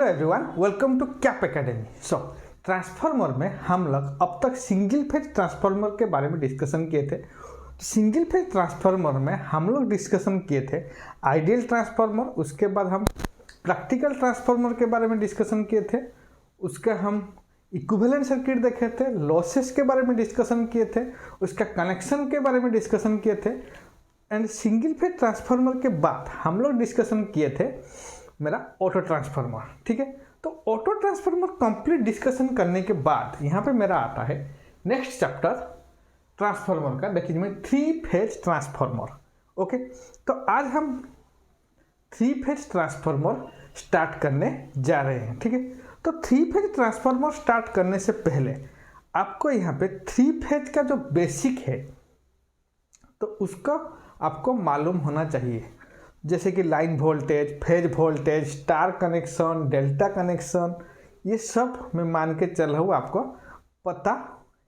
Hello everyone, welcome to cap academy. सो transformer में हम लोग अब तक सिंगल फेज ट्रांसफार्मर के बारे में डिस्कशन किए थे। सिंगल फेज ट्रांसफार्मर में हम लोग डिस्कशन किए थे आइडियल ट्रांसफार्मर, उसके बाद हम प्रैक्टिकल ट्रांसफार्मर के बारे में डिस्कशन किए थे, उसके हम इक्विवेलेंट सर्किट देखे थे, लॉसेस के बारे में डिस्कशन किए थे, उसका कनेक्शन के बारे में डिस्कशन किए थे। एंड सिंगल फेज ट्रांसफार्मर के बाद हम लोग डिस्कशन किए थे मेरा ऑटो ट्रांसफार्मर। ठीक है, तो ऑटो ट्रांसफार्मर कंप्लीट डिस्कशन करने के बाद यहाँ पे मेरा आता है नेक्स्ट चैप्टर ट्रांसफार्मर का। देखिए मैं 3 फेज ट्रांसफार्मर। ओके, तो आज हम 3 फेज ट्रांसफार्मर स्टार्ट करने जा रहे हैं। ठीक है, तो 3 फेज ट्रांसफार्मर स्टार्ट करने से पहले आपको यहाँ पे 3 फेज का जो बेसिक है तो उसका आपको मालूम होना चाहिए, जैसे कि line voltage, phase voltage, star connection, delta connection, ये सब मैं मान के चल रहा हूँ आपको पता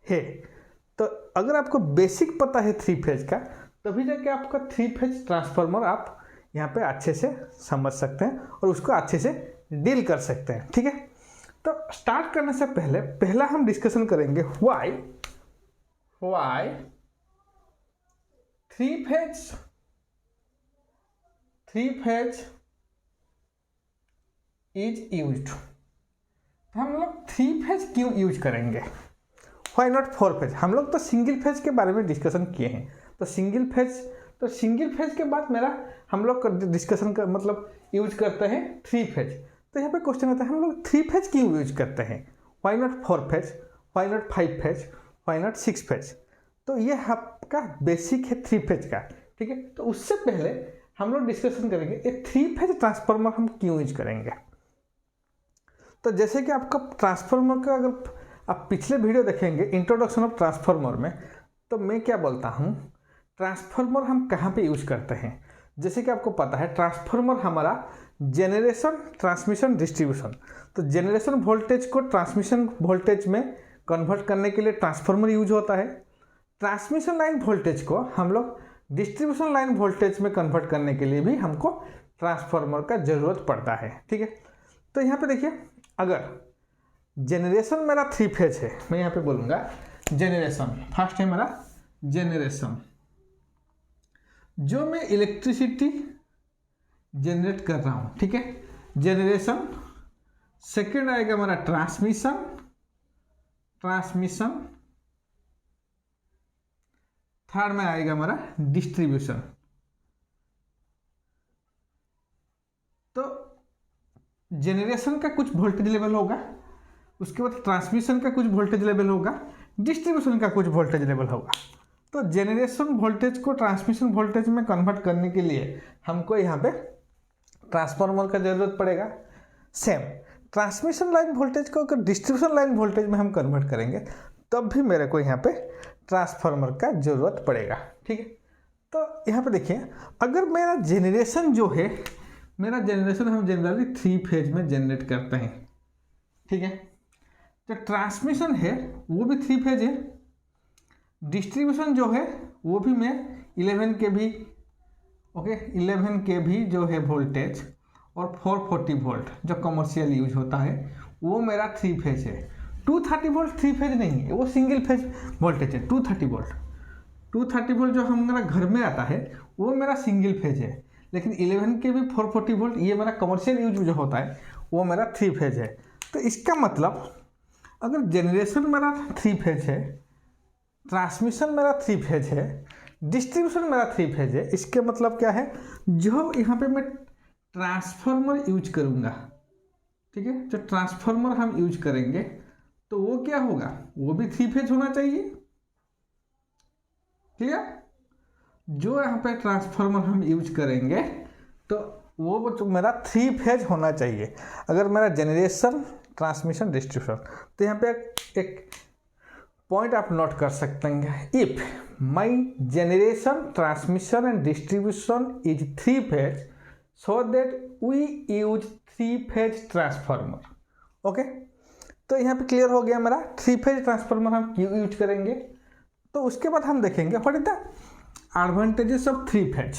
है। तो अगर आपको बेसिक पता है 3 फेज का, तभी जाके आपका 3 फेज ट्रांसफार्मर आप यहाँ पे अच्छे से समझ सकते हैं और उसको अच्छे से डील कर सकते हैं। ठीक है, तो स्टार्ट करने से पहले पहला हम डिस्कशन करेंगे व्हाई 3 फेज इज यूज्ड। हम लोग 3 फेज क्यों यूज करेंगे, व्हाई नॉट 4 फेज। हम लोग तो सिंगल फेज के बारे में डिस्कशन किए हैं, तो सिंगल फेज के बाद मेरा हम लोग डिस्कशन कर मतलब यूज करते हैं 3 फेज। तो यहाँ पे क्वेश्चन आता है हम लोग 3 फेज क्यों यूज करते हैं, why not 4 phase, why not 5 phase, why not 6 phase. तो ये आपका बेसिक है 3 फेज का। ठीक है, तो उससे पहले हम लोग डिस्कशन करेंगे ये 3 फेज ट्रांसफार्मर हम क्यों यूज करेंगे। तो जैसे कि आपका ट्रांसफार्मर का अगर आप पिछले वीडियो देखेंगे इंट्रोडक्शन ऑफ ट्रांसफार्मर में, तो मैं क्या बोलता हूँ ट्रांसफार्मर हम कहाँ पे यूज करते हैं। जैसे कि आपको पता है ट्रांसफार्मर हमारा जेनरेशन, ट्रांसमिशन, डिस्ट्रीब्यूशन। तो जेनरेशन वोल्टेज को ट्रांसमिशन वोल्टेज में कन्वर्ट करने के लिए ट्रांसफार्मर यूज होता है। ट्रांसमिशन लाइन वोल्टेज को हम लोग डिस्ट्रीब्यूशन लाइन वोल्टेज में कन्वर्ट करने के लिए भी हमको ट्रांसफार्मर का जरूरत पड़ता है। ठीक है, तो यहाँ पे देखिए अगर जेनरेशन मेरा 3 फेज है, मैं यहाँ पे बोलूँगा जेनरेशन। फर्स्ट है मेरा जेनरेशन, जो मैं इलेक्ट्रिसिटी जनरेट कर रहा हूँ। ठीक है, जेनरेशन। सेकेंड आएगा मेरा ट्रांसमिशन। थर्ड में आएगा हमारा डिस्ट्रीब्यूशन। तो जेनरेशन का कुछ वोल्टेज लेवल होगा, उसके बाद ट्रांसमिशन का कुछ वोल्टेज लेवल होगा, डिस्ट्रीब्यूशन का कुछ वोल्टेज लेवल होगा। तो जेनरेशन वोल्टेज को ट्रांसमिशन वोल्टेज में कन्वर्ट करने के लिए हमको यहाँ पे ट्रांसफार्मर का जरूरत पड़ेगा। सेम ट्रांसमिशन लाइन वोल्टेज को अगर डिस्ट्रीब्यूशन लाइन वोल्टेज में हम कन्वर्ट करेंगे तब भी मेरे को यहाँ पे ट्रांसफार्मर का जरूरत पड़ेगा। ठीक है, तो यहाँ पे देखिए अगर मेरा जेनरेशन जो है, मेरा जेनरेशन हम जनरली 3 फेज में जनरेट करते हैं। ठीक है, तो ट्रांसमिशन है वो भी 3 फेज है, डिस्ट्रीब्यूशन जो है वो भी मैं 11 के भी 11 के भी जो है वोल्टेज और 440 वोल्ट जो कमर्शियल यूज होता है वो मेरा 3 फेज है। 230 वोल्ट 3 फेज नहीं है, वो सिंगल फेज वोल्टेज है। 230 वोल्ट जो हमारा घर में आता है वो मेरा सिंगल फेज है, लेकिन 11 के भी 440 वोल्ट ये मेरा कमर्शियल यूज जो होता है वो मेरा 3 फेज है। तो इसका मतलब अगर जेनरेशन मेरा 3 फेज है, ट्रांसमिशन मेरा 3 फेज है, डिस्ट्रीब्यूशन मेरा 3 फेज है, इसके मतलब क्या है, जो यहाँ पे मैं ट्रांसफार्मर यूज करूँगा, ठीक है, जो ट्रांसफार्मर हम यूज करेंगे तो वो क्या होगा, वो भी 3 फेज होना चाहिए। ठीक है, जो यहाँ पे ट्रांसफार्मर हम यूज करेंगे तो वो तो मेरा 3 फेज होना चाहिए। अगर मेरा जेनरेशन, ट्रांसमिशन, डिस्ट्रीब्यूशन, तो यहाँ पे एक पॉइंट आप नोट कर सकते हैं, if my generation, transmission and distribution is 3 phase so that we use 3 phase transformer. Okay, तो यहाँ पे क्लियर हो गया मेरा 3 फेज ट्रांसफार्मर हम क्यों यूज करेंगे। तो उसके बाद हम देखेंगे what is the advantages of 3 phase.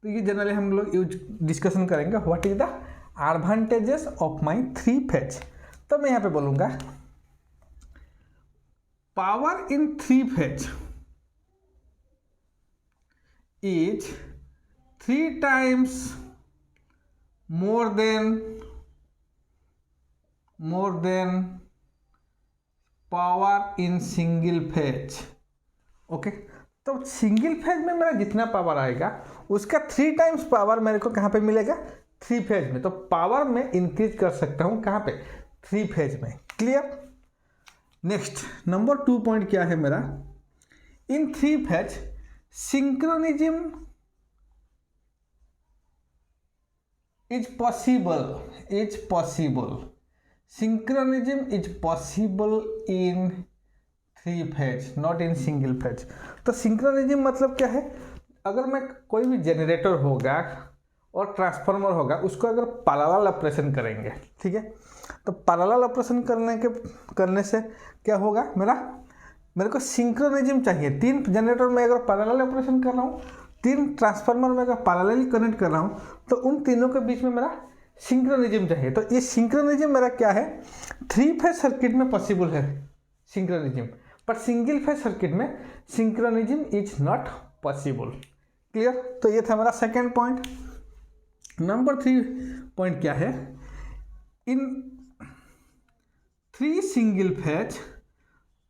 तो ये जनरली हम लोग यूज डिस्कशन करेंगे what is the advantages of my 3 phase. तो मैं यहाँ पे बोलूँगा power in 3 phase is 3 times more than power in single phase. Okay, तो सिंगल फेज में मेरा जितना पावर आएगा उसका 3 times पावर मेरे को कहाँ पे मिलेगा, 3 फेज में। तो पावर में इंक्रीज कर सकता हूँ कहाँ पे, 3 फेज में। क्लियर। नेक्स्ट नंबर 2 पॉइंट क्या है मेरा, इन 3 phase synchronism is possible synchronism is possible in 3 phase, not in single phase. तो सिंक्रोनिज्म मतलब क्या है, अगर मैं कोई भी जनरेटर होगा और ट्रांसफार्मर होगा उसको अगर पैरेलल ऑपरेशन करेंगे, ठीक है, तो पैरेलल ऑपरेशन करने से क्या होगा, मेरे को सिंक्रोनिज्म चाहिए। 3 जनरेटर में अगर पैरेलल ऑपरेशन कर रहा हूँ, 3 ट्रांसफार्मर में अगर पैरेलली कनेक्ट कर रहा हूँ, तो उन तीनों के बीच में मेरा सिंक्रोनिज्म चाहिए। तो ये सिंक्रोनिज्म मेरा क्या है, 3 फेज सर्किट में पॉसिबल है सिंक्रोनिज्म, पर सिंगल फेज सर्किट में synchronism is not possible. Clear. तो ये था मेरा सेकेंड पॉइंट। नंबर 3 पॉइंट क्या है, इन 3 सिंगल फेज,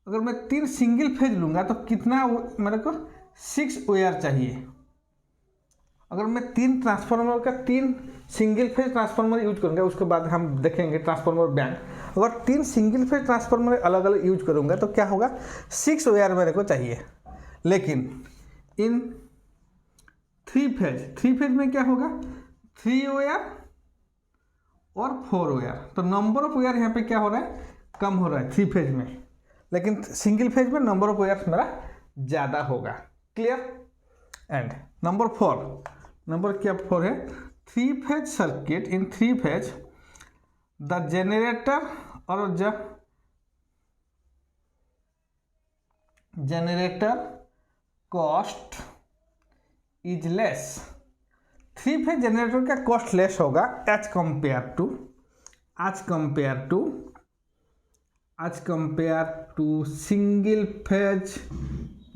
अगर मैं 3 सिंगल फेज लूँगा तो कितना मेरे को 6 वायर चाहिए। अगर मैं 3 ट्रांसफार्मर का 3 सिंगल फेज ट्रांसफार्मर यूज करूँगा, उसके बाद हम देखेंगे ट्रांसफार्मर बैंक। अगर 3 सिंगल फेज ट्रांसफार्मर अलग अलग यूज करूँगा तो क्या होगा, 6 वायर मेरे को चाहिए। लेकिन इन 3 फेज में क्या होगा, 3 वायर और 4 वायर। तो नंबर ऑफ वायर यहाँ पे क्या हो रहा है, कम हो रहा है 3 फेज में, लेकिन सिंगल फेज में नंबर ऑफ वायर मेरा ज़्यादा होगा। क्लियर। एंड नंबर 4 है, 3 phase circuit, in 3 phase the generator और generator cost is less. 3 phase generator का कॉस्ट लेस होगा as compare to single phase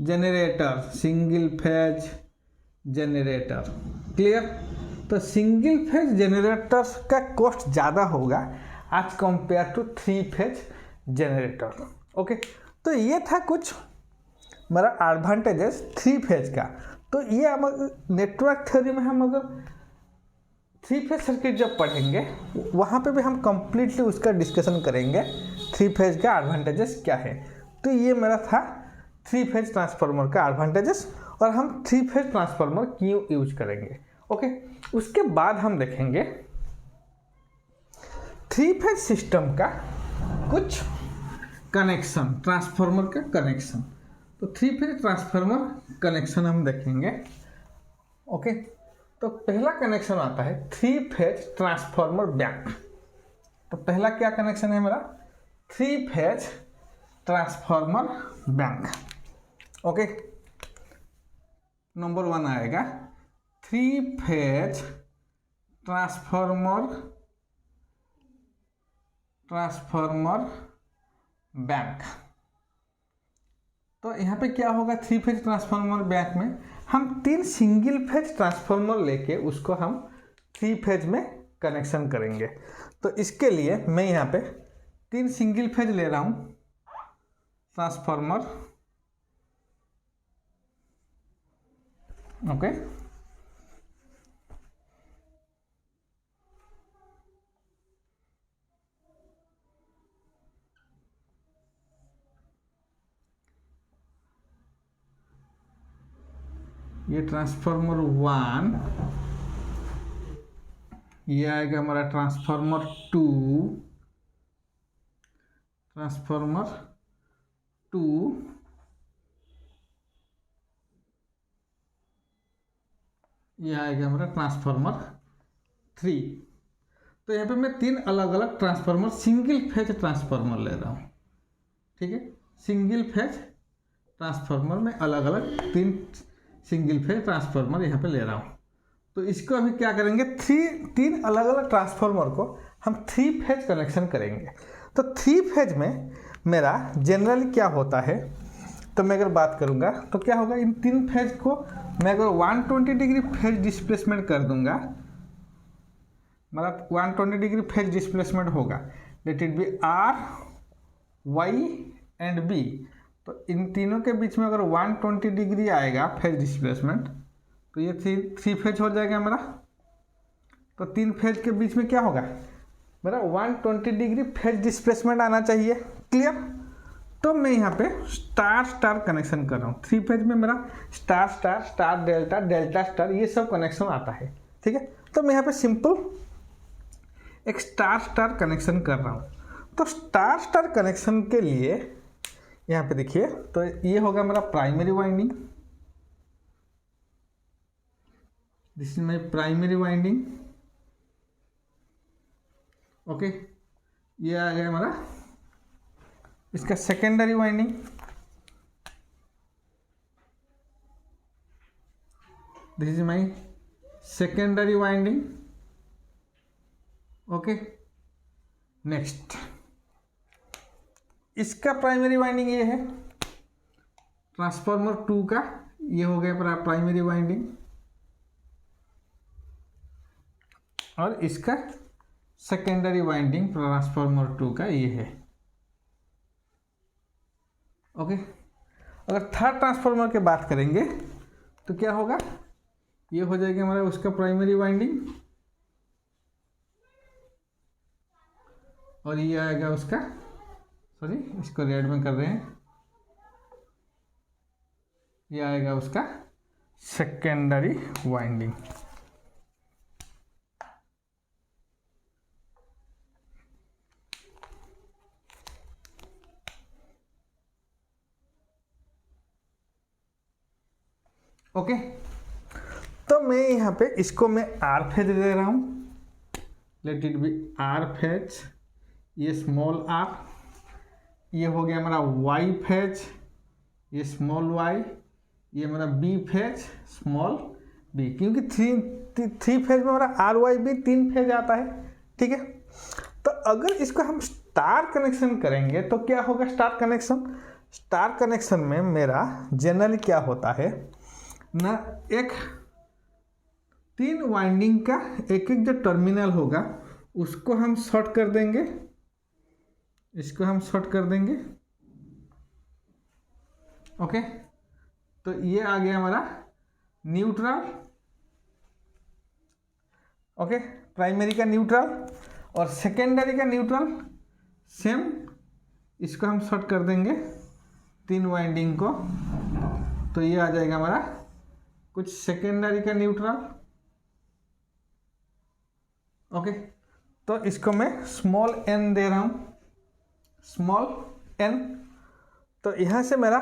generator. Clear. तो सिंगल फेज जनरेटर का कॉस्ट ज़्यादा होगा as compare to 3 phase generator. Okay, तो ये था कुछ मेरा एडवांटेजेस 3 फेज का। तो ये हम नेटवर्क थ्योरी में हम अगर 3 फेज सर्किट जब पढ़ेंगे वहाँ पे भी हम कंप्लीटली उसका डिस्कशन करेंगे, 3 फेज का एडवांटेजेस क्या है। तो ये मेरा था 3 फेज ट्रांसफार्मर का एडवांटेजेस, और हम 3 फेज ट्रांसफार्मर क्यों यूज करेंगे। ओके, उसके बाद हम देखेंगे 3 फेज सिस्टम का कुछ कनेक्शन, ट्रांसफार्मर का कनेक्शन। तो 3 फेज ट्रांसफार्मर कनेक्शन हम देखेंगे। ओके, तो पहला कनेक्शन आता है 3 फेज ट्रांसफार्मर बैंक। तो पहला क्या कनेक्शन है मेरा, 3 phase transformer bank. Okay, number 1 आएगा 3 फेज ट्रांसफार्मर बैंक। तो यहाँ पे क्या होगा, 3 फेज ट्रांसफार्मर बैंक में हम 3 सिंगल फेज ट्रांसफार्मर लेके उसको हम 3 फेज में कनेक्शन करेंगे। तो इसके लिए मैं यहाँ पे 3 सिंगल फेज ले रहा हूँ ट्रांसफार्मर। ओके, ये ट्रांसफार्मर 1, ये आएगा हमारा ट्रांसफार्मर 2, ये आएगा हमारा ट्रांसफार्मर 3। तो यहाँ पे मैं 3 अलग अलग ट्रांसफार्मर, सिंगल फेज ट्रांसफार्मर ले रहा हूँ। ठीक है, सिंगल फेज ट्रांसफार्मर में अलग अलग 3 सिंगल फेज ट्रांसफार्मर यहाँ पे ले रहा हूँ। तो इसको अभी क्या करेंगे, तीन अलग अलग ट्रांसफार्मर को हम 3 फेज कनेक्शन करेंगे। तो 3 फेज में मेरा जनरली क्या होता है, तो मैं अगर बात करूँगा तो क्या होगा, इन 3 फेज को मैं अगर 120 डिग्री फेज डिस्प्लेसमेंट कर दूंगा, मतलब 120 डिग्री फेज डिस्प्लेसमेंट होगा, let it be R Y and B. तो इन तीनों के बीच में अगर 120 डिग्री आएगा फेज डिस्प्लेसमेंट, तो ये 3 फेज हो जाएगा मेरा। तो 3 फेज के बीच में क्या होगा, मेरा 120 डिग्री फेज डिस्प्लेसमेंट आना चाहिए। क्लियर। तो मैं यहाँ पे स्टार स्टार कनेक्शन कर रहा हूँ। 3 फेज में मेरा star star, star delta, delta star, ये सब कनेक्शन आता है। ठीक है। तो मैं यहाँ पे सिंपल एक स्टार स्टार कनेक्शन कर रहा हूँ। तो स्टार स्टार कनेक्शन के लिए यहाँ पे देखिए, तो ये होगा मेरा primary winding, this is my primary winding. Okay, ये आ गया हमारा इसका secondary winding, this is my secondary winding. Okay, next इसका प्राइमरी वाइंडिंग ये है, ट्रांसफार्मर 2 का ये हो गया प्राइमरी वाइंडिंग, और इसका सेकेंडरी वाइंडिंग ट्रांसफार्मर 2 का ये है। ओके, अगर थर्ड ट्रांसफार्मर की बात करेंगे तो क्या होगा, ये हो जाएगा हमारा उसका प्राइमरी वाइंडिंग, और ये आएगा उसका, सॉरी इसको रेड में कर रहे हैं, ये आएगा उसका सेकेंडरी वाइंडिंग। ओके, तो मैं यहाँ पे इसको मैं आर फेज दे रहा हूँ, late it be R phase, ये स्मॉल आर, ये हो गया हमारा वाई फेज, ये स्मॉल वाई, ये हमारा बी फेज स्मॉल बी, क्योंकि थ्री फेज में हमारा आर वाई बी 3 फेज आता है। ठीक है। तो अगर इसको हम स्टार कनेक्शन करेंगे तो क्या होगा, स्टार कनेक्शन में मेरा जनरली क्या होता है ना, एक 3 वाइंडिंग का एक जो टर्मिनल होगा उसको हम शॉर्ट कर देंगे, इसको हम शॉर्ट कर देंगे। ओके, तो ये आ गया हमारा न्यूट्रल। ओके, प्राइमरी का न्यूट्रल और सेकेंडरी का न्यूट्रल सेम, इसको हम शॉर्ट कर देंगे 3 वाइंडिंग को, तो ये आ जाएगा हमारा कुछ सेकेंडरी का न्यूट्रल। ओके, तो इसको मैं स्मॉल n दे रहा हूँ, स्मॉल n। तो यहाँ से मेरा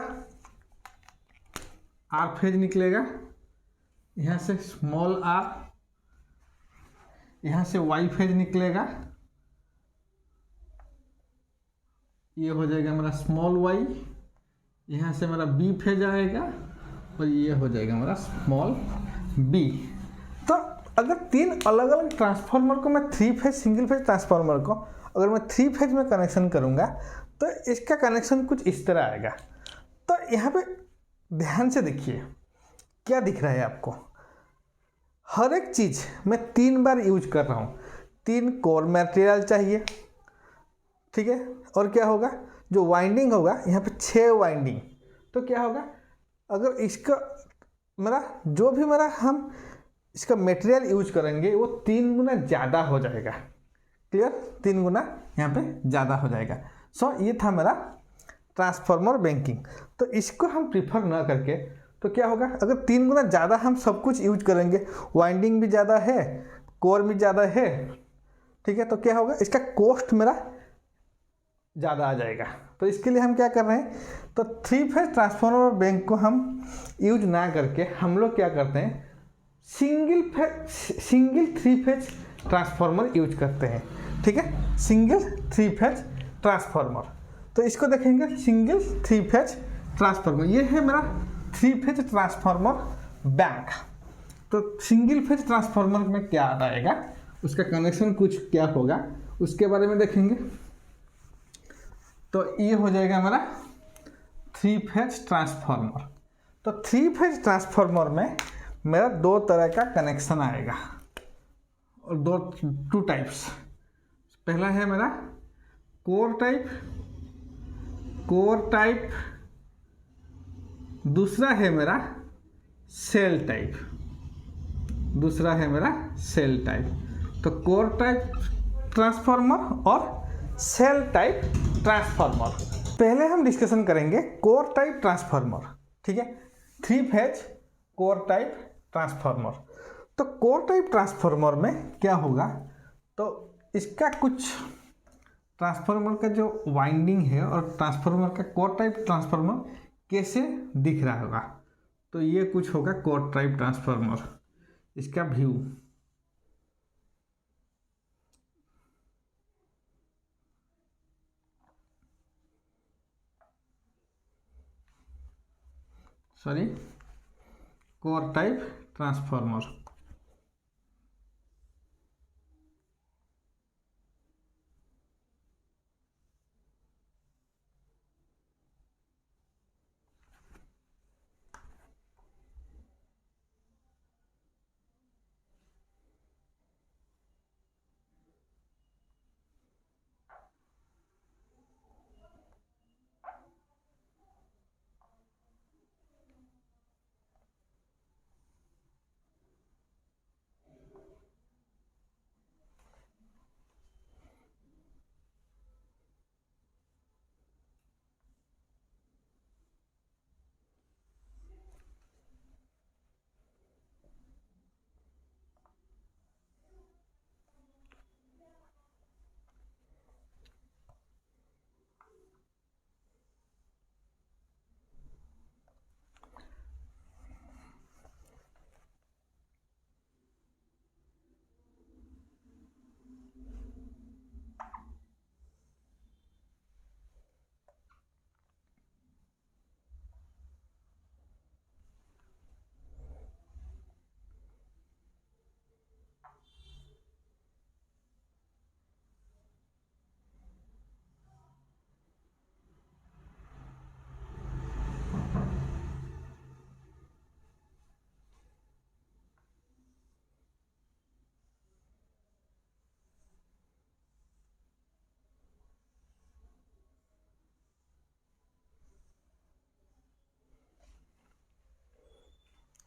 आर फेज निकलेगा, यहाँ से स्मॉल आर, यहाँ से वाई फेज निकलेगा, ये हो जाएगा हमारा स्मॉल वाई, यहाँ से हमारा बी फेज आएगा, और ये हो जाएगा हमारा स्मॉल बी। तो अगर 3 अलग अलग ट्रांसफार्मर को मैं 3 फेज सिंगल फेज ट्रांसफार्मर को अगर मैं 3 फेज में कनेक्शन करूँगा तो इसका कनेक्शन कुछ इस तरह आएगा। तो यहाँ पे ध्यान से देखिए क्या दिख रहा है आपको, हर एक चीज़ मैं 3 बार यूज कर रहा हूँ, 3 कोर मटेरियल चाहिए। ठीक है, और क्या होगा, जो वाइंडिंग होगा यहाँ पे 6 वाइंडिंग। तो क्या होगा, अगर इसका मेरा जो भी मेरा हम इसका मटेरियल यूज करेंगे वो 3 गुना ज़्यादा हो जाएगा। क्लियर, 3 गुना यहाँ पे ज़्यादा हो जाएगा। सो ये था मेरा ट्रांसफार्मर बैंकिंग। तो इसको हम प्रीफर ना करके तो क्या होगा, अगर 3 गुना ज़्यादा हम सब कुछ यूज करेंगे, वाइंडिंग भी ज़्यादा है, कोर भी ज़्यादा है, ठीक है, तो क्या होगा, इसका कॉस्ट मेरा ज़्यादा आ जाएगा। तो इसके लिए हम क्या कर रहे हैं, तो 3 फेज ट्रांसफार्मर बैंक को हम यूज ना करके हम लोग क्या करते हैं, सिंगल 3 फेज ट्रांसफार्मर यूज करते हैं। ठीक है, सिंगल 3 फेज ट्रांसफार्मर। तो इसको देखेंगे सिंगल 3 फेज ट्रांसफार्मर, ये है मेरा 3 फेज ट्रांसफार्मर बैंक। तो सिंगल फेज ट्रांसफार्मर में क्या आएगा, उसका कनेक्शन कुछ क्या होगा उसके बारे में देखेंगे। तो ये हो जाएगा हमारा 3 फेज ट्रांसफार्मर। तो 3 फेज ट्रांसफार्मर में मेरा 2 तरह का कनेक्शन आएगा और 2 टाइप्स। पहला है मेरा कोर टाइप, दूसरा है मेरा सेल टाइप। तो कोर टाइप ट्रांसफार्मर और सेल टाइप ट्रांसफार्मर। पहले हम डिस्कशन करेंगे कोर टाइप ट्रांसफार्मर, ठीक है, 3 फेज कोर टाइप ट्रांसफार्मर। तो कोर टाइप ट्रांसफार्मर में क्या होगा, तो इसका कुछ ट्रांसफार्मर का जो वाइंडिंग है और ट्रांसफार्मर का कोर टाइप ट्रांसफार्मर कैसे दिख रहा होगा, तो ये कुछ होगा कोर टाइप ट्रांसफार्मर, इसका view. Core type transformer.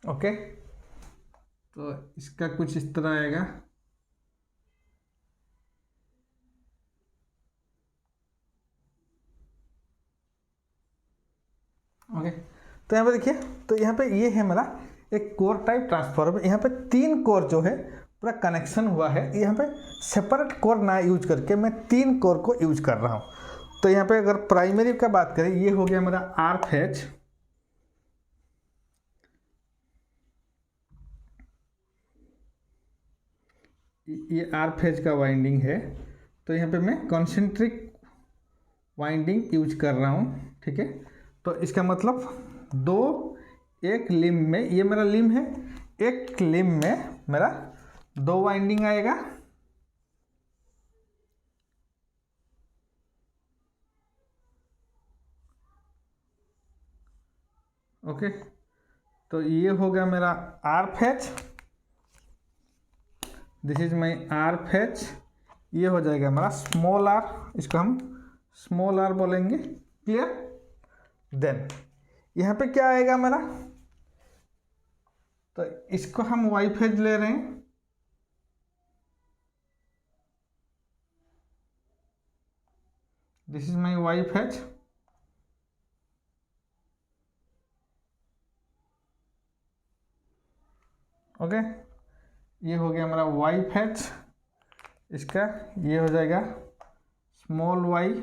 Okay, तो इसका कुछ इस तरह आएगा। ओके, तो यहाँ पे देखिए, तो यहाँ पे ये है मेरा एक कोर टाइप ट्रांसफार्मर। यहाँ पे 3 कोर जो है पूरा कनेक्शन हुआ है। यहाँ पे सेपरेट कोर ना यूज करके मैं 3 कोर को यूज कर रहा हूँ। तो यहाँ पे अगर प्राइमरी का बात करें, ये हो गया मेरा आर फेज, ये आर फेज का वाइंडिंग है। तो यहाँ पे मैं कॉन्सेंट्रिक वाइंडिंग यूज कर रहा हूँ, ठीक है। तो इसका मतलब 2 एक लिम में, ये मेरा लिम है, एक लिम में मेरा 2 वाइंडिंग आएगा। ओके, तो ये हो गया मेरा are phase, this is my R phase. ये हो जाएगा मेरा स्मॉल आर, इसको हम स्मॉल आर बोलेंगे, क्लियर। देन यहाँ पे क्या आएगा मेरा, तो इसको हम वाई फेज ले रहे हैं। This is my Y phase. Okay, ये हो गया मेरा वाई फेज, इसका ये हो जाएगा small Y.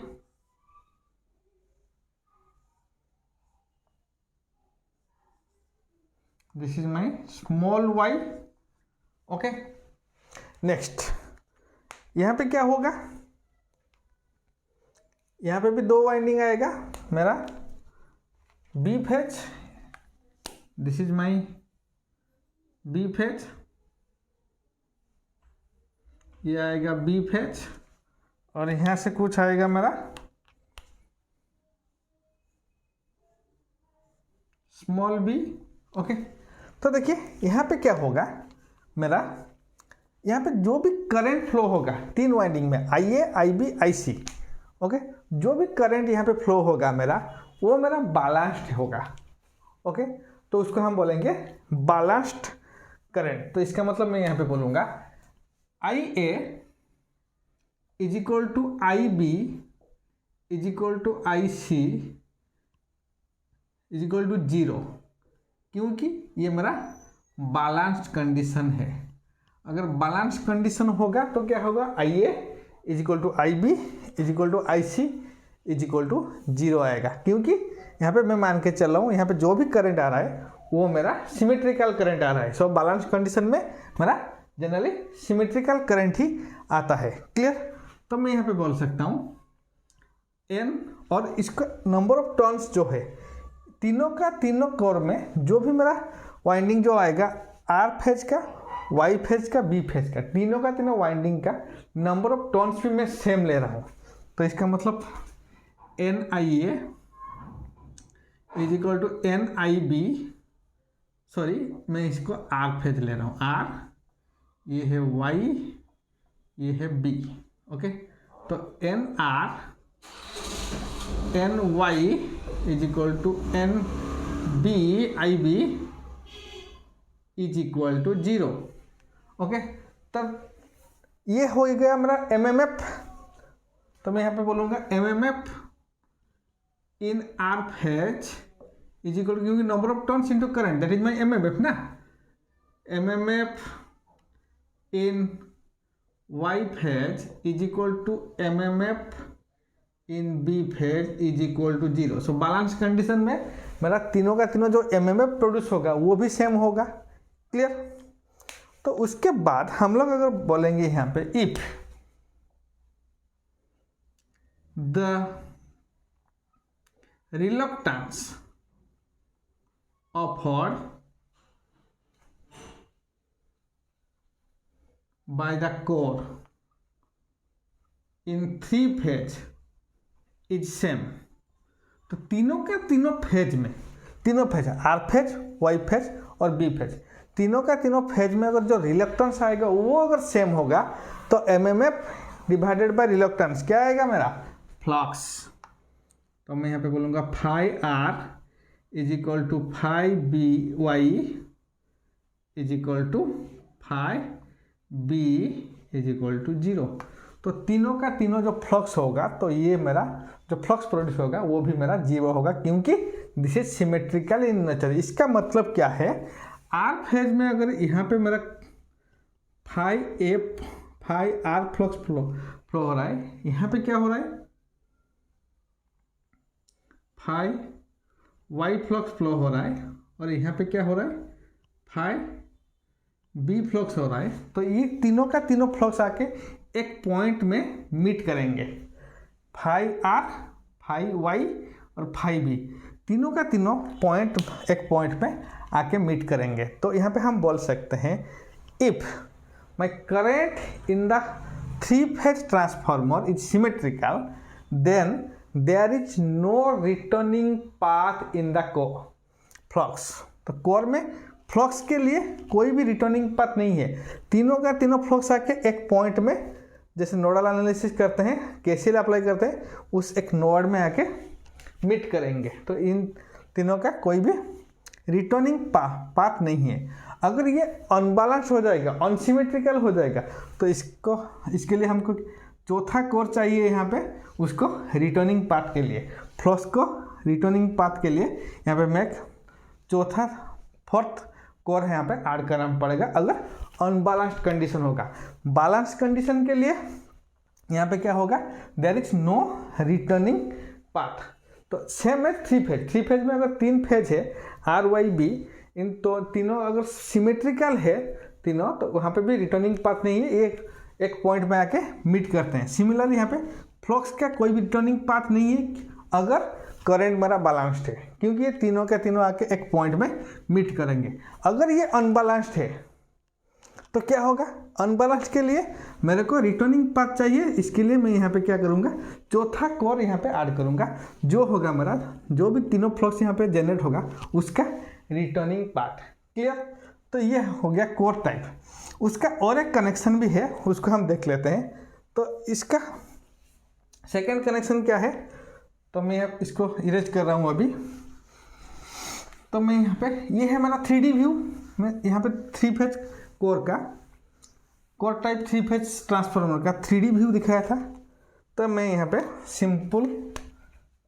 This is my small Y. Okay, next यहाँ पे क्या होगा, यहाँ पे भी 2 वाइंडिंग आएगा मेरा B phase, this is my B phase, ये आएगा बी फेज, और यहाँ से कुछ आएगा मेरा स्मॉल बी। ओके, तो देखिए यहाँ पे क्या होगा मेरा, यहाँ पे जो भी करंट फ्लो होगा तीन वाइंडिंग में, आई ए, आई बी, आई सी, ओके, जो भी करंट यहाँ पे फ्लो होगा मेरा, वो मेरा बैलेंस्ड होगा। ओके, तो उसको हम बोलेंगे बैलेंस्ड करंट। तो इसका मतलब मैं यहाँ पे बोलूँगा I A is equal to I B is equal to I C is equal to 0, क्योंकि ये मेरा बैलेंस्ड कंडीशन है। अगर बैलेंस कंडीशन होगा तो क्या होगा, I A is equal to I B is equal to I C is equal to 0 आएगा, क्योंकि यहाँ पे मैं मान के चल रहा हूँ यहाँ पे जो भी करंट आ रहा है वो मेरा सिमेट्रिकल करंट आ रहा है। सो बैलेंस कंडीशन में मेरा जनरली सिमेट्रिकल करंट ही आता है। क्लियर? तो मैं यहाँ पे बोल सकता हूँ एन, और इसका नंबर ऑफ टर्न्स जो है तीनों का तीनों कोर में, जो भी मेरा वाइंडिंग जो आएगा आर फेज का, वाई फेज का, बी फेज का, तीनों का तीनों वाइंडिंग का नंबर ऑफ टर्न्स भी मैं सेम ले रहा हूँ। तो इसका मतलब N I A is equal to N I B, sorry मैं इसको आर फेज ले रहा हूँ, आर ये है वाई, ये है बी। ओके, तो N R N Y is equal to N B I B is equal to 0। Okay, तब ये हो गया मेरा एम एम एफ। तो मैं यहाँ पे बोलूँगा M M F in R phase is equal to, क्योंकि number of turns into current, that is my M M F ना, M M F in Y phase is equal to M M F in B phase is equal to 0। So balance condition में मेरा तीनों का तीनों जो M M F produce होगा वो भी सेम होगा। क्लियर? तो उसके बाद हम लोग अगर बोलेंगे यहाँ पे if the reluctance offered by the core in 3 phase is same. तो तीनों के तीनों फेज में, तीनों phase R phase, Y phase और बी फेज, तीनों का तीनों फेज में अगर जो रिलक्टेंस आएगा वो अगर सेम होगा तो M M F divided by reluctance क्या आएगा मेरा, फ्लक्स। तो मैं यहाँ पे बोलूँगा phi R is equal to phi B Y is equal to phi B is equal to 0। तो तीनों का तीनों जो फ्लक्स होगा, तो ये मेरा जो फ्लक्स प्रोड्यूस होगा वो भी मेरा 0 होगा, क्योंकि this is symmetrical in nature. इसका मतलब क्या है, आर फेज में अगर यहाँ पे मेरा phi F phi R flux flow हो रहा है, यहाँ पे क्या हो रहा है, फाई वाई फ्लक्स फ्लो हो रहा है, और यहाँ पे क्या हो रहा है, फाई बी फ्लक्स हो रहा है। तो ये तीनों का तीनों फ्लक्स आके एक पॉइंट में मीट करेंगे, फाई आर, फाई वाई और फाई बी, तीनों का तीनों पॉइंट एक पॉइंट में आके मीट करेंगे। तो यहाँ पे हम बोल सकते हैं if my current in the 3 phase transformer is symmetrical then there is no returning path in the core flux. तो कोर में फ्लक्स के लिए कोई भी रिटर्निंग पाथ नहीं है, तीनों का तीनों फ्लक्स आके एक पॉइंट में, जैसे नोडल एनालिसिस करते हैं, केसीएल अप्लाई करते हैं, उस एक नोड में आके मीट करेंगे। तो इन तीनों का कोई भी रिटर्निंग पाथ नहीं है। अगर ये अनबैलेंस हो जाएगा, अनसिमेट्रिकल हो जाएगा, तो इसके लिए हमको चौथा कोर चाहिए यहाँ पे, उसको रिटर्निंग पाथ के लिए, फ्लक्स को रिटर्निंग पाथ के लिए यहाँ पे मैं चौथा फोर्थ कोर यहाँ पे ऐड करना पड़ेगा अगर अनबैलेंस्ड कंडीशन होगा। बैलेंस कंडीशन के लिए यहाँ पे क्या होगा, there is no returning path. तो सेम है 3 फेज, 3 फेज में अगर 3 फेज है आर वाई बी, इन तो तीनों अगर सिमेट्रिकल है तीनों, तो वहाँ पे भी रिटर्निंग पाथ नहीं है, एक पॉइंट में आके मीट करते हैं। सिमिलरली यहाँ पे फ्लक्स का कोई भी रिटर्निंग पाथ नहीं है अगर करंट मेरा बैलेंस्ड है, क्योंकि ये तीनों के तीनों आके एक पॉइंट में मीट करेंगे। अगर ये अनबैलेंस्ड है तो क्या होगा, अनबैलेंस्ड के लिए मेरे को रिटर्निंग पाथ चाहिए। इसके लिए मैं यहाँ पे क्या करूँगा, चौथा कोर यहाँ पे ऐड करूँगा, जो होगा मेरा, जो भी तीनों फ्लक्स यहाँ पे जनरेट होगा उसका रिटर्निंग पाथ। क्लियर। तो ये हो गया कोर टाइप। उसका और एक कनेक्शन भी है, उसको हम देख लेते हैं। तो इसका सेकेंड कनेक्शन क्या है, तो मैं इसको इरेज कर रहा हूँ अभी। तो मैं यहाँ पे, ये है मेरा 3D व्यू। मैं यहाँ पे 3 फेज कोर का, कोर टाइप 3 फेज ट्रांसफार्मर का 3D व्यू दिखाया था। तो मैं यहाँ पे सिंपल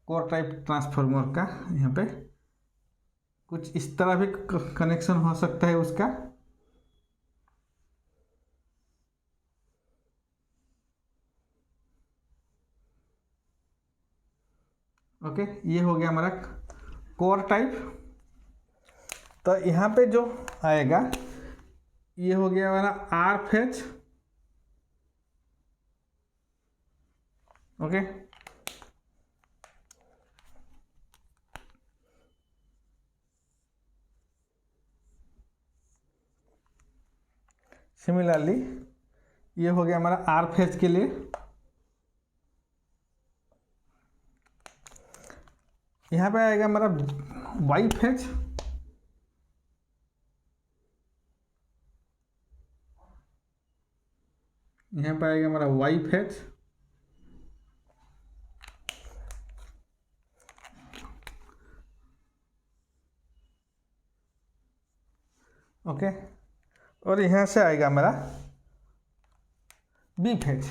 कोर टाइप ट्रांसफार्मर का यहाँ पे कुछ इस तरह भी कनेक्शन हो सकता है उसका। ओके, ये हो गया हमारा कोर टाइप। तो यहाँ पे जो आएगा, ये हो गया हमारा आर फेज। ओके, सिमिलरली ये हो गया हमारा आर फेज के लिए। यहाँ पे आएगा हमारा वाई फेज। यहाँ पे आएगा हमारा वाई फेज। ओके, और यहाँ से आएगा हमारा बी फेज।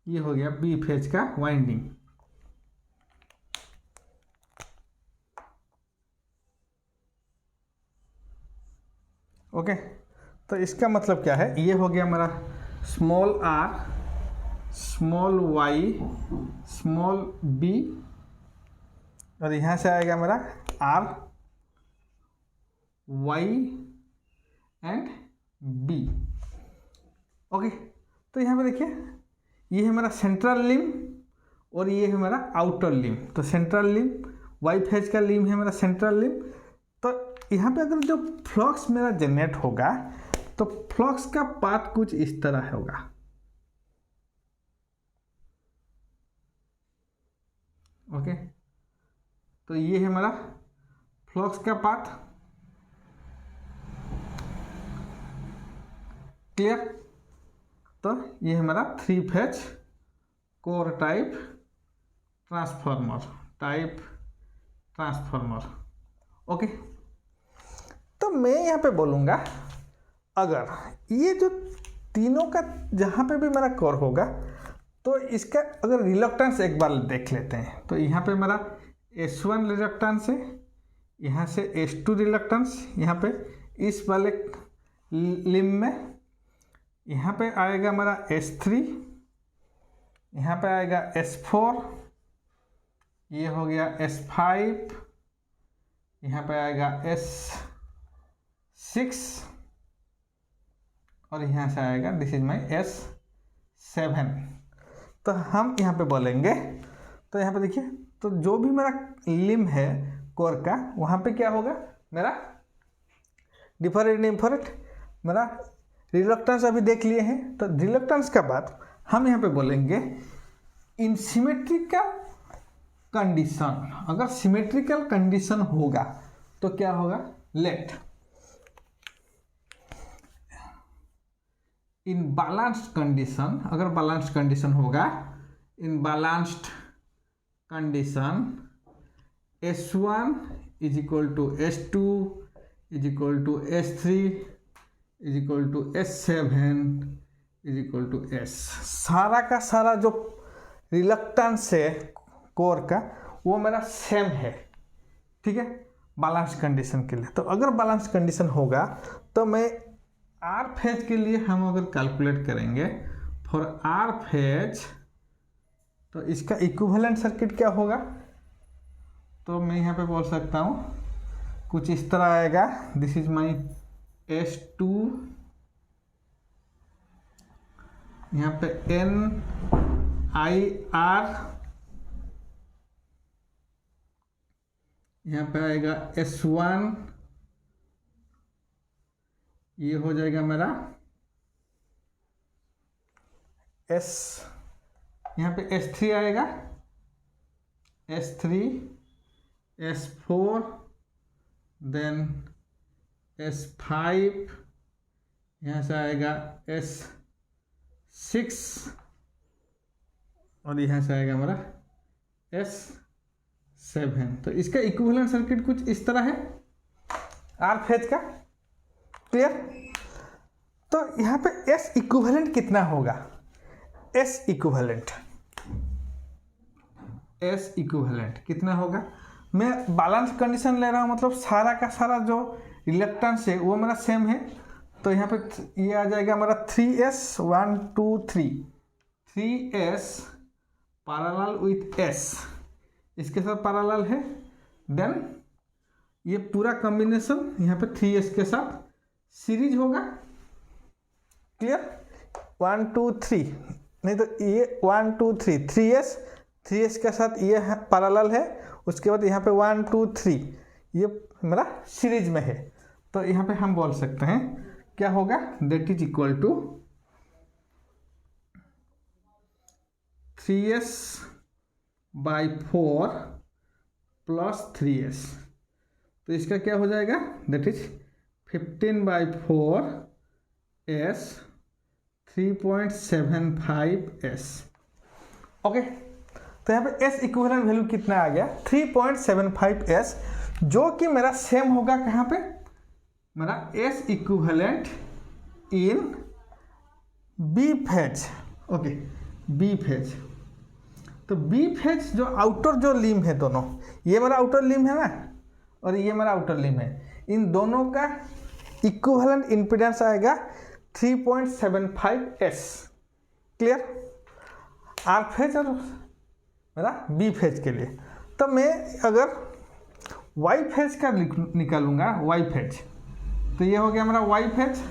ये हो गया बी फेज का वाइंडिंग। ओके, तो इसका मतलब क्या है, ये हो गया हमारा small R, small Y, small B, और यहाँ से आएगा मेरा R, Y and B. Okay, तो यहाँ पे देखिए, ये है मेरा सेंट्रल लिम और ये है मेरा आउटर लिम। तो सेंट्रल लिम, वाई फेज का लिम है मेरा सेंट्रल लिम। तो यहाँ पे अगर जो फ्लक्स मेरा जनरेट होगा, तो फ्लक्स का पाथ कुछ इस तरह होगा। ओके, तो ये है मेरा फ्लक्स का पाथ। क्लियर। तो ये है मेरा 3 phase core type transformer. Okay, तो मैं यहाँ पे बोलूँगा, अगर ये जो तीनों का जहाँ पे भी मेरा कोर होगा, तो इसका अगर रिलक्टेंस एक बार देख लेते हैं। तो यहाँ पे मेरा S1 रिलक्टेंस है, यहाँ से S2 रिलक्टेंस, यहाँ पे इस वाले लिम में, यहाँ पे आएगा मेरा S3, यहाँ पे आएगा S4, ये हो गया S5, यहाँ पे आएगा S6, और यहाँ से आएगा, दिस इज माई S7। तो हम यहाँ पे बोलेंगे, तो यहाँ पे देखिए, तो जो भी मेरा लिम है कोर का, वहाँ पे क्या होगा, मेरा डिफरेंट मेरा रिलक्टेंस अभी देख लिए हैं। तो रिलक्टेंस का बाद हम यहाँ पे बोलेंगे इन सिमेट्रिकल कंडीशन। अगर सिमेट्रिकल कंडीशन होगा तो क्या होगा, लेट इन बैलेंस्ड कंडीशन, अगर बैलेंस्ड कंडीशन होगा, in balanced condition S1 is equal to S2 is equal to S3 is equal to S7 is equal to S। सारा का सारा जो रिलक्टेंस है कोर का, वो मेरा सेम है। ठीक है, बैलेंस कंडीशन के लिए। तो अगर बैलेंस कंडीशन होगा, तो मैं आर फेज के लिए हम अगर कैलकुलेट करेंगे फॉर आर फेज, तो इसका इक्विवेलेंट सर्किट क्या होगा, तो मैं यहाँ पे बोल सकता हूँ कुछ इस तरह आएगा। दिस इज माई S2, यहाँ पे NIR यहाँ पे आएगा S1, ये हो जाएगा मेरा S, यहाँ पे S3 आएगा, S3, S4, देन S5, यहाँ से आएगा S6 और यहाँ से आएगा हमारा S7। तो इसका इक्विवेलेंट सर्किट कुछ इस तरह है आर फेज का। क्लियर? तो यहाँ पे S इक्विवेलेंट कितना होगा? S इक्विवेलेंट कितना होगा? मैं बैलेंस कंडीशन ले रहा हूँ, मतलब सारा का सारा जो रिलक्टेंस है वो मेरा सेम है। तो यहाँ पे ये आ जाएगा हमारा 3S 1 2 3, 3S parallel with S, इसके साथ पैरेलल है। देन ये पूरा कॉम्बिनेशन यहाँ पे 3S के साथ सीरीज होगा। क्लियर? 1 2 3, नहीं तो ये 1 2 3, 3S के साथ ये पैरेलल है, उसके बाद यहाँ पे 1 2 3 ये मेरा सीरीज में है। तो यहाँ पे हम बोल सकते हैं क्या होगा, that is equal to 3S by 4 plus 3S। तो इसका क्या हो जाएगा, that is 15 by 4S 3.75S। Okay, तो यहाँ पे S इक्विवेलेंट वैल्यू कितना आ गया, 3.75S, जो कि मेरा सेम होगा कहाँ पे, मेरा S इक्विवेलेंट इन B phase. Okay, B phase. तो B फेज जो आउटर जो लिम्ब है दोनों, ये मेरा आउटर लिम्ब है ना और ये मेरा आउटर लिम्ब है, इन दोनों का इक्विवेलेंट इंपीडेंस आएगा 3.75S। क्लियर? आर फेज और मेरा बी फेज के लिए। तो मैं अगर वाई फेज का निकालूंगा, वाई फेज, तो ये हो गया मेरा वाई फेज।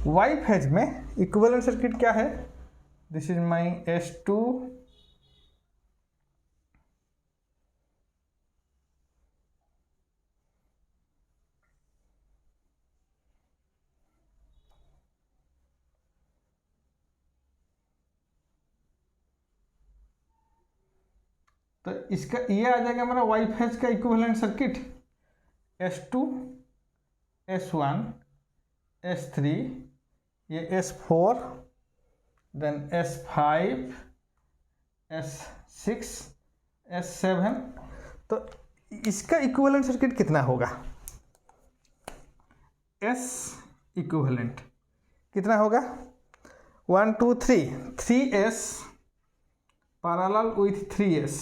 वाई फेज में इक्विवेलेंट सर्किट क्या है, दिस इज माई S2, तो इसका ये आ जाएगा मेरा वाई फेज का equivalent circuit, S2, S1, S3, ये S4, then S5, S6, S7। तो इसका इक्विवेलेंट सर्किट कितना होगा, S इक्विवेलेंट कितना होगा, 1 2 3, 3S parallel with 3S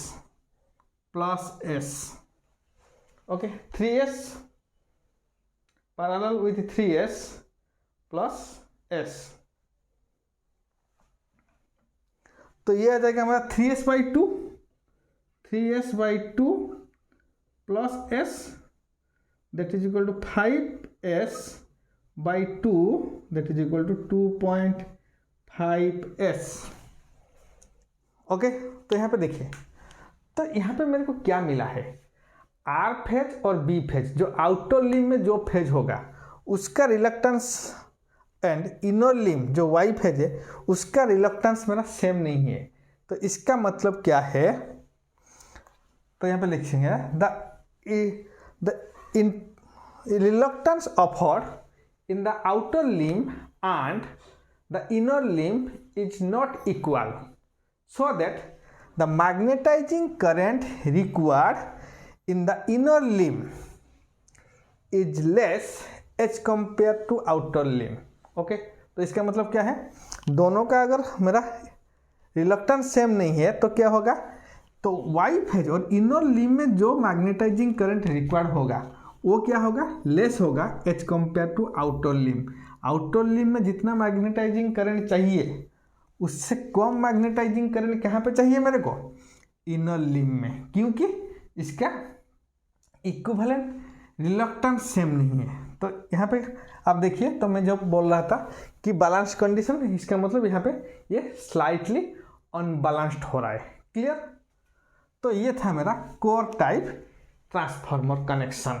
plus S। Okay, 3S parallel with 3S plus S। तो ये आ जाएगा हमारा 3S by 2, 3S by 2 plus S, that is equal to 5S by 2, that is equal to 2.5S। Okay, तो यहाँ पे देखिए, तो यहाँ पे मेरे को क्या मिला है, आर फेज और बी फेज, जो आउटर लिम्ब में जो फेज होगा उसका रिलक्टेंस एंड इनर लिम्ब जो वाई फेज है उसका रिलक्टेंस मेरा सेम नहीं है। तो इसका मतलब क्या है, तो यहाँ पे लिखेंगे the reluctance offered in the outer limb and the inner limb is not equal, so that the magnetizing current required in the inner limb is less as compared to outer limb। Okay, तो इसका मतलब क्या है, दोनों का अगर मेरा reluctance same नहीं है तो क्या होगा, तो वाई फेज और इनर लिम्ब में जो मैग्नेटाइजिंग करंट रिक्वायर्ड होगा वो क्या होगा, लेस होगा as compare to outer limb. Outer limb में जितना मैग्नेटाइजिंग करंट चाहिए उससे कम मैग्नेटाइजिंग करंट कहाँ पे चाहिए मेरे को, इनर लिम्ब में, क्योंकि इसका इक्विवेलेंट रिलक्टेंस सेम नहीं है। तो यहाँ पे आप देखिए, तो मैं जब बोल रहा था कि बैलेंस कंडीशन, इसका मतलब यहाँ पे ये स्लाइटली अनबैलेंस्ड हो रहा है। क्लियर? तो ये था मेरा core type transformer connection.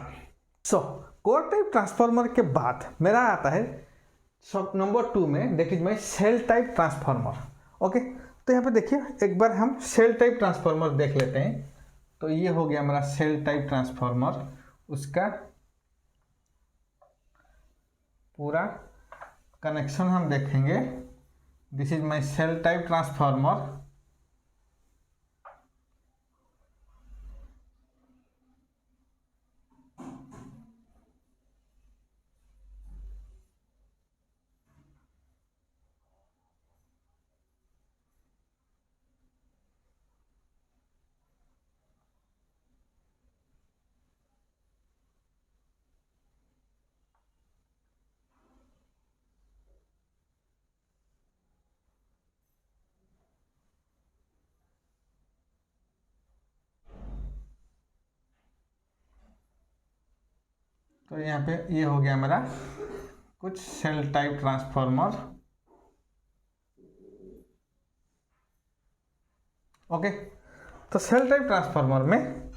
So core type transformer के बाद मेरा आता है नंबर 2 में, that is my shell type transformer. Okay, तो यहाँ पे देखिए एक बार हम सेल टाइप ट्रांसफार्मर देख लेते हैं। तो ये हो गया हमारा सेल टाइप ट्रांसफार्मर, उसका पूरा कनेक्शन हम देखेंगे। This is my shell type transformer. तो यहाँ पे ये हो गया हमारा कुछ सेल टाइप ट्रांसफार्मर। ओके, तो सेल टाइप ट्रांसफार्मर में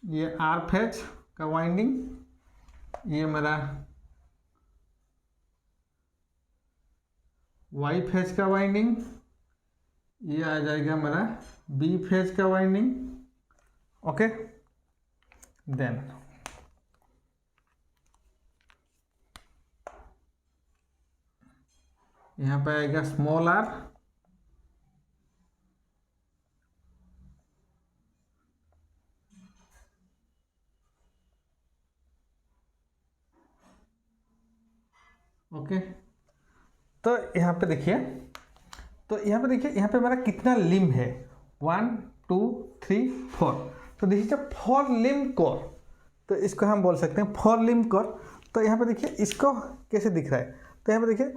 ये आर फेज का वाइंडिंग, ये मेरा वाई फेज का वाइंडिंग, ये आ जाएगा मेरा बी फेज का वाइंडिंग। ओके, देन यहाँ पे आएगा स्मॉल आर, ओके। तो यहाँ पे देखिए, यहाँ पे मेरा कितना लिम्ब है, 1 2 3 4। तो this is a 4 limb core, तो इसको हम बोल सकते हैं 4 लिम्ब कोर। तो यहाँ पे देखिए इसको कैसे दिख रहा है, तो यहाँ पे देखिए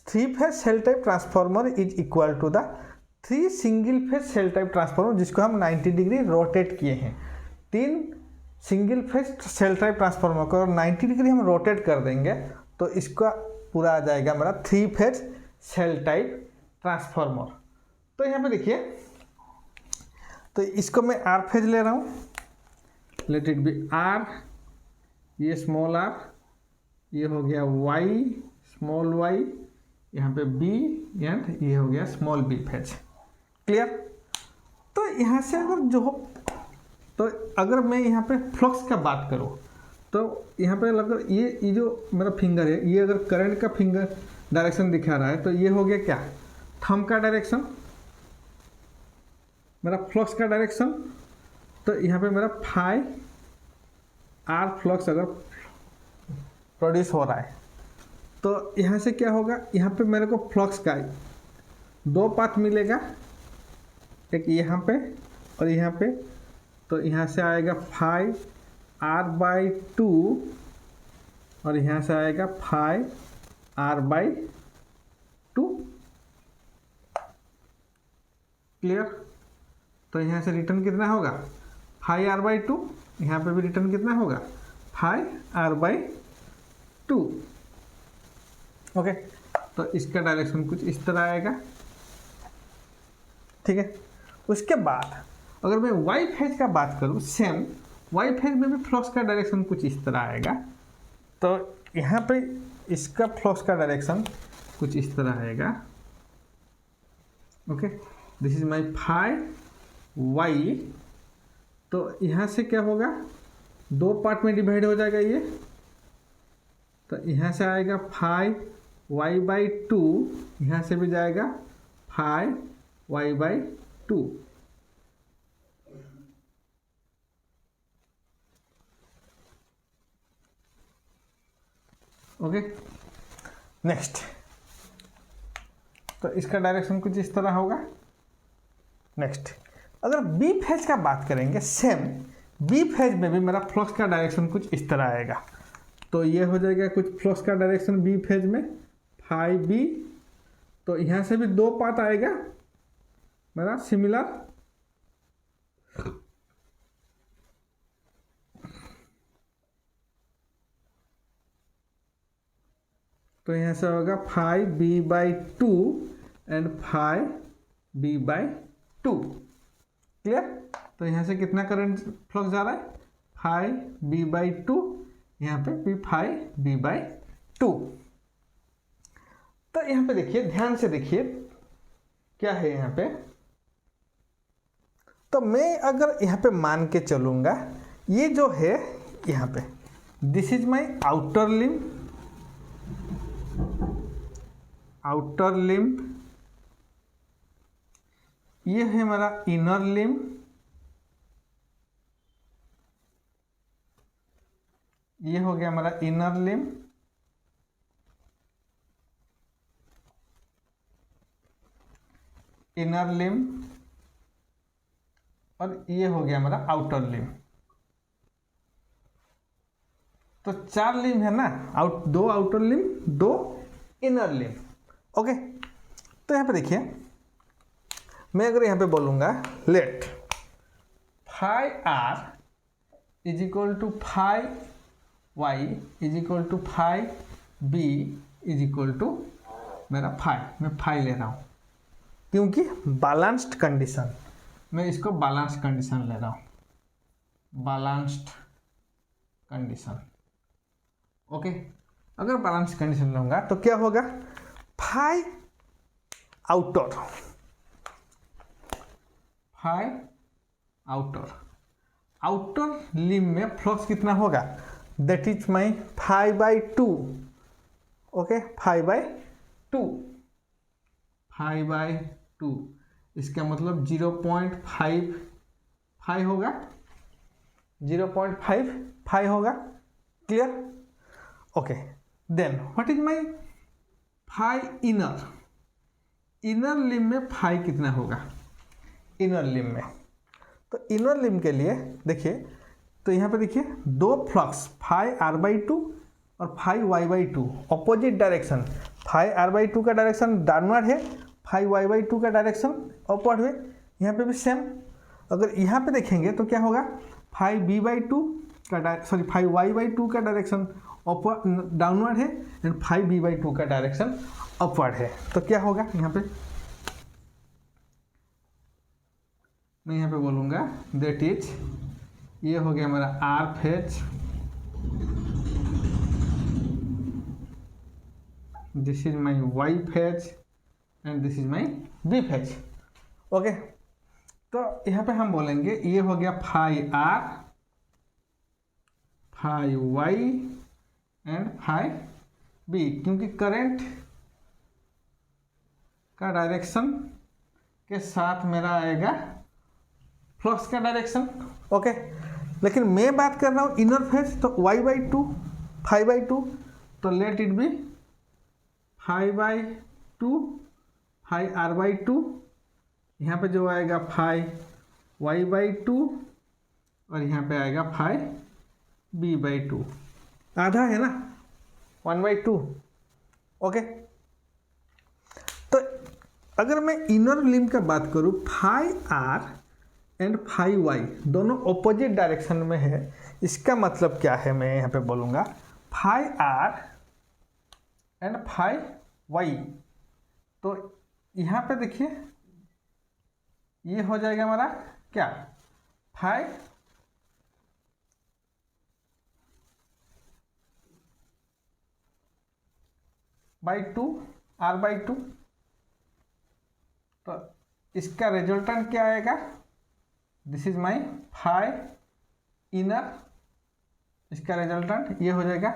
3 phase shell type transformer is equal to the 3 single phase shell type transformer, जिसको हम 90 डिग्री रोटेट किए हैं। 3 single phase shell type transformer को 90 डिग्री हम रोटेट कर देंगे तो इसका पूरा आ जाएगा हमारा 3 फेज सेल टाइप ट्रांसफार्मर। तो यहाँ पे देखिए, तो इसको मैं आर फेज ले रहा हूँ, लेट इट बी आर, ये स्मॉल आर, ये हो गया वाई स्मॉल वाई, यहाँ पे बी, एंड ये हो गया स्मॉल बी फेज। क्लियर? तो यहाँ से अगर मैं यहाँ पे फ्लक्स का बात करूँ तो यहाँ पे अगर ये जो मेरा फिंगर है, ये अगर करंट का फिंगर डायरेक्शन दिखा रहा है तो ये हो गया क्या, थंब का डायरेक्शन, मेरा फ्लक्स का डायरेक्शन। तो यहाँ पे मेरा फाई आर फ्लक्स अगर प्रोड्यूस हो रहा है तो यहाँ से क्या होगा, यहाँ पे मेरे को फ्लक्स का 2 पाथ मिलेगा, एक यहाँ पे और यहाँ पे। तो यहाँ से आएगा फाई आर बाई 2 और यहाँ से आएगा फाई आर बाई 2। क्लियर? तो यहाँ से रिटर्न कितना होगा, फाई आर बाई 2, यहाँ पे भी रिटर्न कितना होगा, फाई आर बाई 2। ओके, तो इसका डायरेक्शन कुछ इस तरह आएगा। ठीक है, उसके बाद अगर मैं वाई फेज का बात करूँ, सेम वाई फेज में भी फ्लक्स का डायरेक्शन कुछ इस तरह आएगा। तो यहाँ पे इसका फ्लक्स का डायरेक्शन कुछ इस तरह आएगा। Okay, this is my phi Y. तो यहाँ से क्या होगा, 2 पार्ट में डिवाइड हो जाएगा ये। तो यहाँ से आएगा फाई वाई बाई 2, यहाँ से भी जाएगा phi Y by 2। Okay, next, तो इसका डायरेक्शन कुछ इस तरह होगा। नेक्स्ट, अगर बी फेज का बात करेंगे, सेम बी फेज में भी मेरा फ्लक्स का डायरेक्शन कुछ इस तरह आएगा। तो ये हो जाएगा कुछ फ्लक्स का डायरेक्शन बी फेज में, फाई बी। तो यहाँ से भी 2 पार्ट आएगा मेरा सिमिलर। तो यहाँ से होगा 5b/2 एंड 5b/2। क्लियर? तो यहाँ से कितना करंट फ्लक्स जा रहा है? 5b/2, यहाँ पे भी 5b/2। तो यहाँ पे देखिए, ध्यान से देखिए क्या है यहाँ पे। तो मैं अगर यहाँ पे मान के चलूंगा, ये जो है यहाँ पे, this is my outer limb, ये है हमारा इनर लिम्ब, ये हो गया हमारा इनर लिम्ब, और ये हो गया हमारा आउटर लिम्ब। तो 4 लिम्ब है ना, 2 outer limb, 2 inner limb. Okay, तो यहाँ पे देखिए, मैं अगर यहाँ पे बोलूँगा let φr is equal to φy is equal to φb is equal to मेरा φ, मैं φ ले रहा हूँ क्योंकि बैलेंस्ड कंडीशन, मैं इसको बैलेंस्ड कंडीशन ले रहा हूँ, बैलेंस्ड कंडीशन। ओके, अगर बैलेंस्ड कंडीशन लूँगा तो क्या होगा? फाई आउटर लिम्ब में फ्लक्स कितना होगा? That is my 5/2। ओके, 5/2, इसका मतलब 0.55 होगा, 0.55 होगा। Clear? Okay, then what is my phi inner limb में फाई कितना होगा इनर लिम्ब में? तो इनर लिम्ब के लिए देखिए, तो यहाँ पे देखिए 2 फ्लक्स φr/2 और φy/2 ऑपोजिट डायरेक्शन, φr/2 का डायरेक्शन डाउनवर्ड है, φy/2 का डायरेक्शन अपवर्ड है। यहाँ पे भी सेम, अगर यहाँ पे देखेंगे तो क्या होगा? φb/2 का φy/2 का डायरेक्शन डाउनवर्ड है एंड 5b/2 का डायरेक्शन अपवर्ड है। तो क्या होगा यहाँ पे? मैं यहाँ पे बोलूँगा दैट इज, ये हो गया हमारा R phase, this is my Y phase and this is my B phase. Okay, तो यहाँ पे हम बोलेंगे ये हो गया phi R, phi Y and phi B, क्योंकि करंट का डायरेक्शन के साथ मेरा आएगा फ्लक्स का डायरेक्शन। ओके, लेकिन मैं बात कर रहा हूँ इनर फेज, तो y/2 5/2, तो लेट इट बी 5/2 φr/2, यहाँ पे जो आएगा φy/2 और यहाँ पे आएगा φb/2, आधा है ना, 1/2। ओके, तो अगर मैं इनर लिम्ब का बात करूँ, φr एंड φy दोनों ऑपोजिट डायरेक्शन में है। इसका मतलब क्या है? मैं यहाँ पे बोलूँगा φr एंड φy, तो यहाँ पे देखिए ये हो जाएगा हमारा क्या? φ/2 r/2, तो इसका रिजल्टेंट क्या आएगा? This is my phi inner, इसका रिजल्टेंट ये हो जाएगा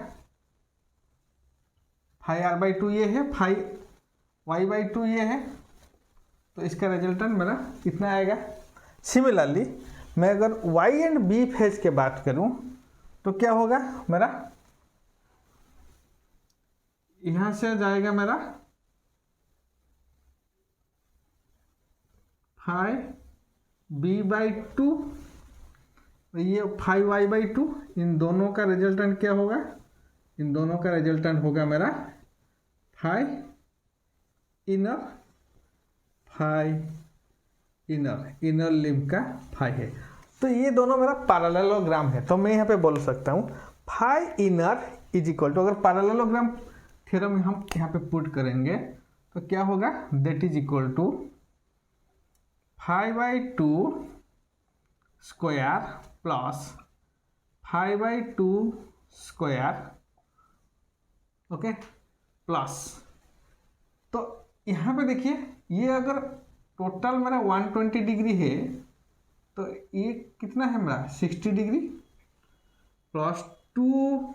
φr/2 ये है, φy/2 ये है, तो इसका रिजल्टेंट मेरा कितना आएगा? सिमिलरली मैं अगर y एंड b फेज के बात करूं तो क्या होगा मेरा? यहां से जाएगा मेरा φb/2, ये φy/2, इन दोनों का रिजल्टेंट क्या होगा? इन दोनों का रिजल्टेंट होगा मेरा फाई इनर लिम्ब का फाई है। तो ये दोनों मेरा पैरेललोग्राम है, तो मैं यहाँ पे बोल सकता हूँ phi inner is equal to, अगर पैरेललोग्राम थ्योरम हम यहाँ पे पुट करेंगे तो क्या होगा, that is equal to 5/2 square plus 5/2 square, okay, plus, तो यहाँ पे देखिए ये अगर टोटल मेरा 120 डिग्री है तो ये कितना है मेरा 60 degree plus 2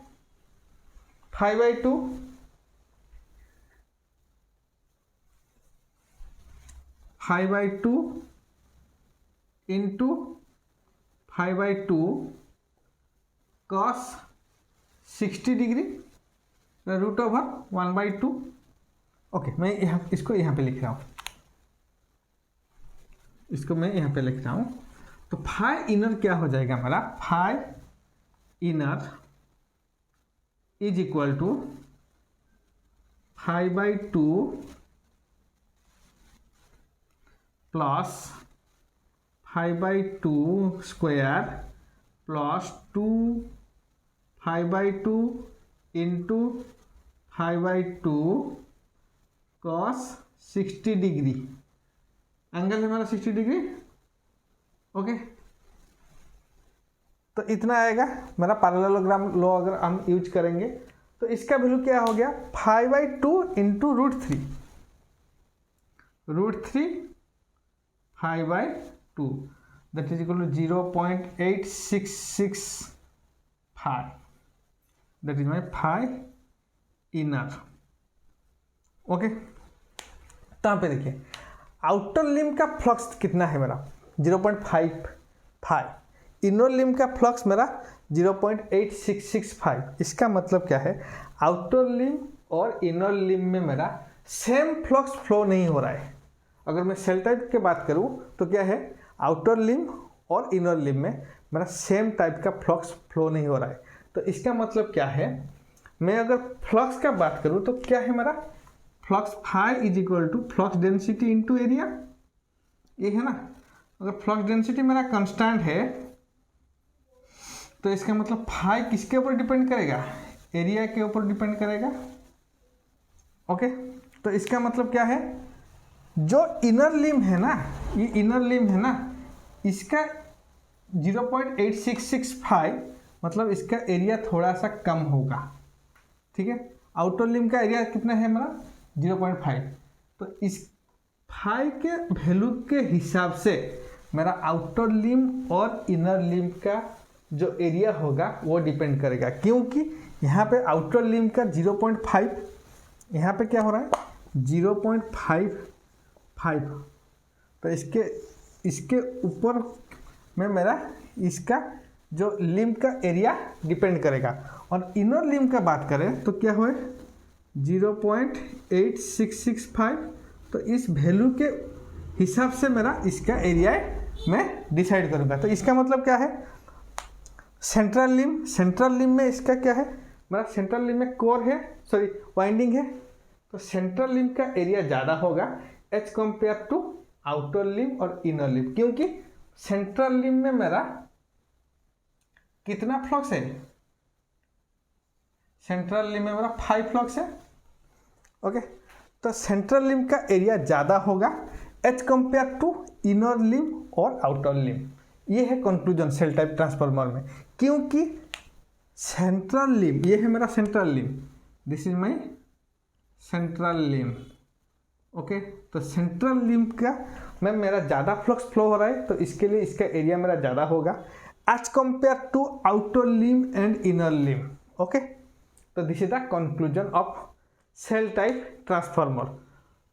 5/2 5/2 into 5/2 cos 60 degree root over 1/2। Okay, मैं यहाँ इसको यहाँ पे लिख रहा हूँ, इसको मैं यहाँ पे लिख रहा हूँ। तो फाई इनर क्या हो जाएगा हमारा, phi inner is equal to 5/2 plus 5/2 square plus 2 5/2 into 5/2 cos 60 degree, angle है हमारा 60 डिग्री, ओके। तो इतना आएगा मेरा पैरेललोग्राम लॉ अगर हम यूज करेंगे तो इसका वैल्यू क्या हो गया 5/2 into √3 5/2 that is equal to 0.8665, that is my phi inner, okay. तो यहाँ पे देखिए आउटर लिम्ब का फ्लक्स कितना है मेरा 0.55, इनर लिम्ब का फ्लक्स मेरा 0.8665। इसका मतलब क्या है, आउटर लिम्ब और इनर लिम्ब में मेरा सेम फ्लक्स फ्लो नहीं हो रहा है। अगर मैं सेल टाइप की बात करूं तो क्या है, आउटर लिम्ब और इनर लिम्ब में मेरा सेम टाइप का फ्लक्स फ्लो नहीं हो रहा है। तो इसका मतलब क्या है, मैं अगर फ्लक्स का बात करूं तो क्या है मेरा flux phi is equal to flux density into area, ये है ना। अगर फ्लक्स डेंसिटी मेरा कांस्टेंट है तो इसका मतलब फाई किसके ऊपर डिपेंड करेगा, एरिया के ऊपर डिपेंड करेगा, ओके। तो इसका मतलब क्या है, जो इनर लिम्ब है ना, ये इनर लिम्ब है ना, इसका 0.8665 मतलब इसका एरिया थोड़ा सा कम होगा, ठीक है। आउटर लिम्ब का एरिया कितना है हमारा 0.5, तो इस फाई के वैल्यू के हिसाब से मेरा आउटर लिम्ब और इनर लिम्ब का जो एरिया होगा वो डिपेंड करेगा, क्योंकि यहाँ पे आउटर लिम्ब का 0.5, यहाँ पे क्या हो रहा है 0.55, तो इसके ऊपर में मेरा इसका जो लिम्ब का एरिया डिपेंड करेगा। और इनर लिम्ब का बात करें तो क्या हुआ 0.8665, तो इस वैल्यू के हिसाब से मेरा इसका एरिया मैं डिसाइड करूँगा। तो इसका मतलब क्या है, सेंट्रल लिम्ब में इसका क्या है, मेरा सेंट्रल लिम्ब में कोर है, सॉरी वाइंडिंग है, तो सेंट्रल लिम्ब का एरिया ज़्यादा होगा as compare to outer limb और इनर लिम्ब, क्योंकि सेंट्रल लिम्ब में मेरा कितना फ्लक्स है, सेंट्रल लिम्ब में मेरा 5 फ्लक्स है, ओके। तो सेंट्रल लिम्ब का एरिया ज़्यादा होगा as compare to inner limb और आउटर लिम्ब। ये है कंक्लूजन सेल टाइप ट्रांसफार्मर में, क्योंकि सेंट्रल लिम्ब, ये है मेरा central limb, this is my central limb, okay. तो सेंट्रल लिम्ब का में मेरा ज़्यादा फ्लक्स फ्लो हो रहा है, तो इसके लिए इसका एरिया मेरा ज़्यादा होगा as compare to outer limb and inner limb, okay. तो this is the conclusion of shell type transformer.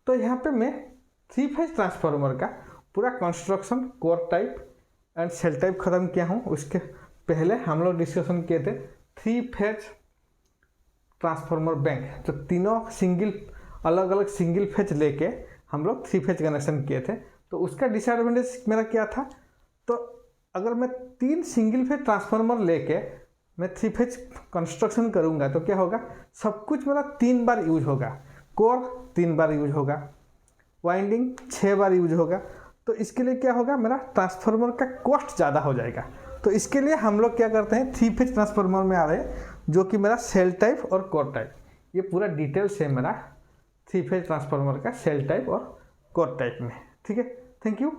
तो यहाँ पे मैं 3 फेज ट्रांसफार्मर का पूरा construction, core type and shell type खत्म किया हूँ। उसके पहले हम लोग डिस्कशन किए थे 3 फेज ट्रांसफार्मर बैंक, जो तीनों अलग अलग सिंगल फेज लेके हम लोग 3 फेज कनेक्शन किए थे। तो उसका डिसएडवांटेज मेरा क्या था, तो अगर मैं 3 सिंगल फेज ट्रांसफार्मर लेके मैं 3 फेज कंस्ट्रक्शन करूँगा तो क्या होगा, सब कुछ मेरा 3 बार यूज होगा, कोर 3 बार यूज होगा, वाइंडिंग 6 बार यूज होगा। तो इसके लिए क्या होगा, मेरा ट्रांसफार्मर का कॉस्ट ज़्यादा हो जाएगा। तो इसके लिए हम लोग क्या करते हैं, 3 फेज ट्रांसफार्मर में आ रहे हैं, जो कि मेरा सेल टाइप और कोर टाइप, ये पूरा डिटेल्स है मेरा 3 फेज ट्रांसफार्मर का सेल टाइप और कोर टाइप में। ठीक है, थैंक यू।